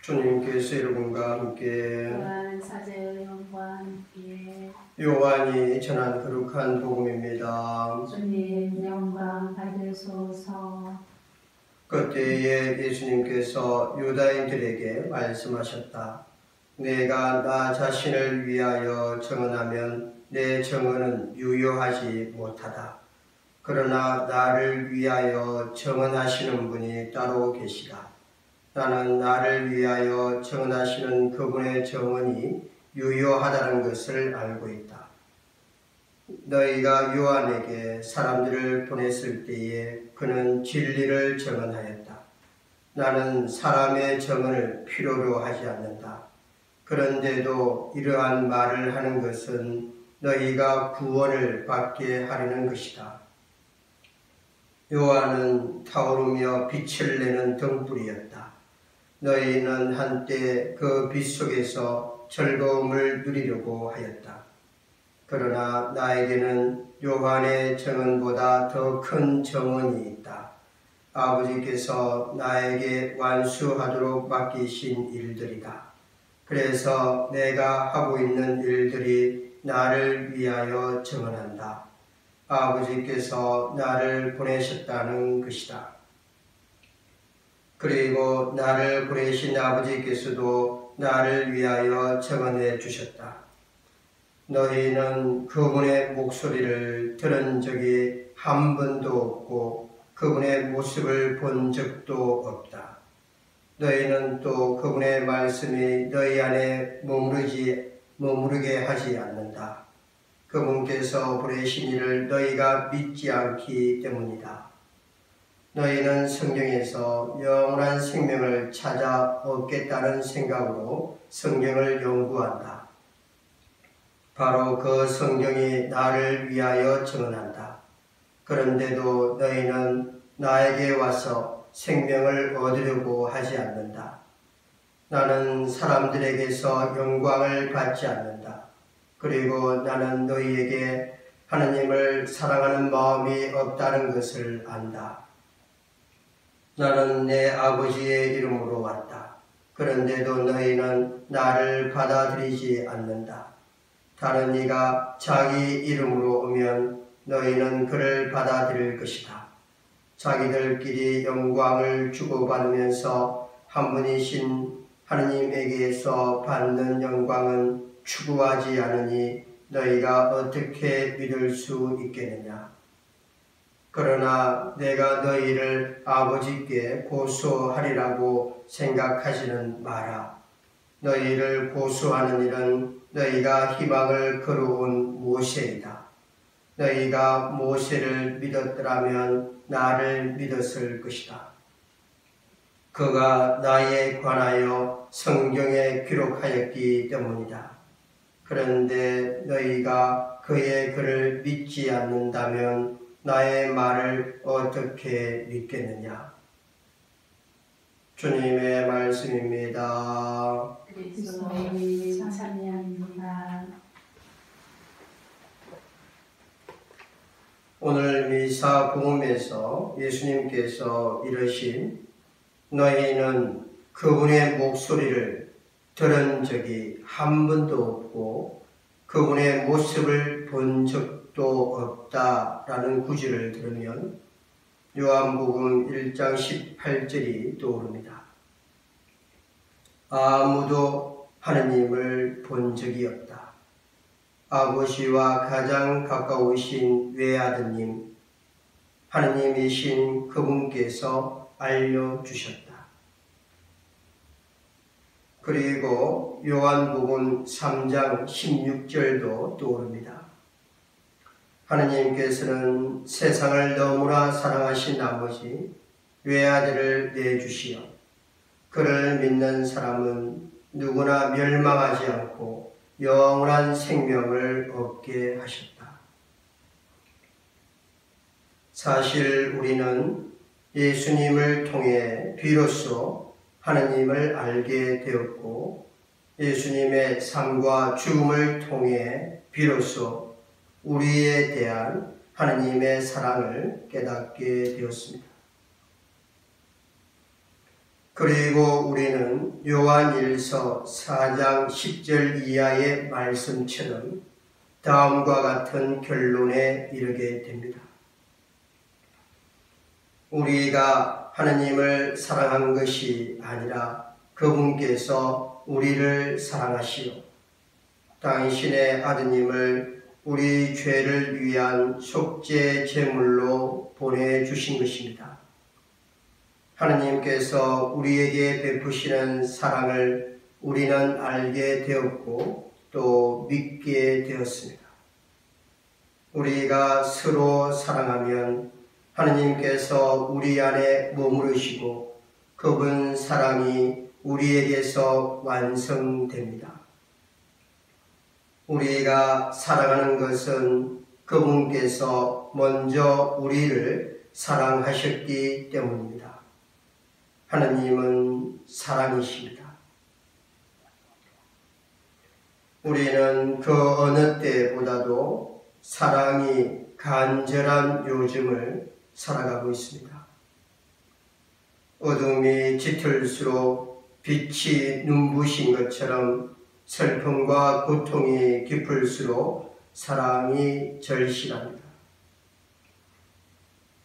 주님께서 여러분과 함께 또한 사제의 영과 함께 요한이 전한 거룩한 복음입니다. 주님 영광 받으소서. 그때에 예수님께서 유다인들에게 말씀하셨다. 내가 나 자신을 위하여 증언하면 내 증언은 유효하지 못하다. 그러나 나를 위하여 증언하시는 분이 따로 계시다. 나는 나를 위하여 증언하시는 그분의 증언이 유효하다는 것을 알고 있다. 너희가 요한에게 사람들을 보냈을 때에 그는 진리를 증언하였다. 나는 사람의 증언을 필요로 하지 않는다. 그런데도 이러한 말을 하는 것은 너희가 구원을 받게 하려는 것이다. 요한은 타오르며 빛을 내는 등불이었다. 너희는 한때 그 빛 속에서 즐거움을 누리려고 하였다. 그러나 나에게는 요한의 증언보다 더 큰 증언이 있다. 아버지께서 나에게 완수하도록 맡기신 일들이다. 그래서 내가 하고 있는 일들이 나를 위하여 증언한다. 아버지께서 나를 보내셨다는 것이다. 그리고 나를 보내신 아버지께서도 나를 위하여 증언해 주셨다. 너희는 그분의 목소리를 들은 적이 한 번도 없고 그분의 모습을 본 적도 없다. 너희는 또 그분의 말씀이 너희 안에 머무르게 하지 않는다. 그분께서 보내신 이를 너희가 믿지 않기 때문이다. 너희는 성경에서 영원한 생명을 찾아 얻겠다는 생각으로 성경을 연구한다. 바로 그 성경이 나를 위하여 증언한다. 그런데도 너희는 나에게 와서 생명을 얻으려고 하지 않는다. 나는 사람들에게서 영광을 받지 않는다. 그리고 나는 너희에게 하나님을 사랑하는 마음이 없다는 것을 안다. 나는 내 아버지의 이름으로 왔다. 그런데도 너희는 나를 받아들이지 않는다. 다른 이가 자기 이름으로 오면 너희는 그를 받아들일 것이다. 자기들끼리 영광을 주고받으면서 한 분이신 하느님에게서 받는 영광은 추구하지 않으니 너희가 어떻게 믿을 수 있겠느냐. 그러나 내가 너희를 아버지께 고소하리라고 생각하지는 마라. 너희를 고소하는 일은 너희가 희망을 걸어온 모세이다. 너희가 모세를 믿었더라면 나를 믿었을 것이다. 그가 나에 관하여 성경에 기록하였기 때문이다. 그런데 너희가 그의 글을 믿지 않는다면 나의 말을 어떻게 믿겠느냐. 주님의 말씀입니다. 그리스도의 참여합니다. 오늘 미사 복음에서 예수님께서 이르신 너희는 그분의 목소리를 들은 적이 한 번도 없고 그분의 모습을 본 적도 없다라는 구절을 들으면 요한복음 1장 18절이 떠오릅니다. 아무도 하느님을 본 적이 없다. 아버지와 가장 가까우신 외아드님, 하느님이신 그분께서 알려주셨다. 그리고 요한복음 3장 16절도 떠오릅니다. 하느님께서는 세상을 너무나 사랑하신 나머지 외아들을 내주시어 그를 믿는 사람은 누구나 멸망하지 않고 영원한 생명을 얻게 하셨다. 사실 우리는 예수님을 통해 비로소 하느님을 알게 되었고 예수님의 삶과 죽음을 통해 비로소 우리에 대한 하느님의 사랑을 깨닫게 되었습니다. 그리고 우리는 요한일서 4장 10절 이하의 말씀처럼 다음과 같은 결론에 이르게 됩니다. 우리가 하느님을 사랑한 것이 아니라 그분께서 우리를 사랑하시어 당신의 아드님을 우리 죄를 위한 속죄 제물로 보내주신 것입니다. 하느님께서 우리에게 베푸시는 사랑을 우리는 알게 되었고 또 믿게 되었습니다. 우리가 서로 사랑하면 하느님께서 우리 안에 머무르시고 그분 사랑이 우리에게서 완성됩니다. 우리가 사랑하는 것은 그분께서 먼저 우리를 사랑하셨기 때문입니다. 하느님은 사랑이십니다. 우리는 그 어느 때보다도 사랑이 간절한 요즘을 살아가고 있습니다. 어둠이 짙을수록 빛이 눈부신 것처럼 슬픔과 고통이 깊을수록 사랑이 절실합니다.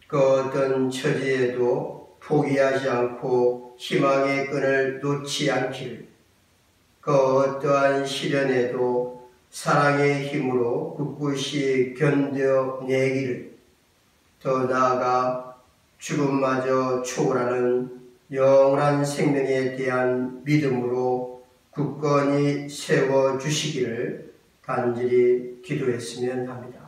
그 어떤 처지에도 포기하지 않고 희망의 끈을 놓지 않기를, 그 어떠한 시련에도 사랑의 힘으로 굳굳이 견뎌내기를, 더 나아가 죽음마저 초월하는 영원한 생명에 대한 믿음으로 굳건히 세워주시기를 간절히 기도했으면 합니다.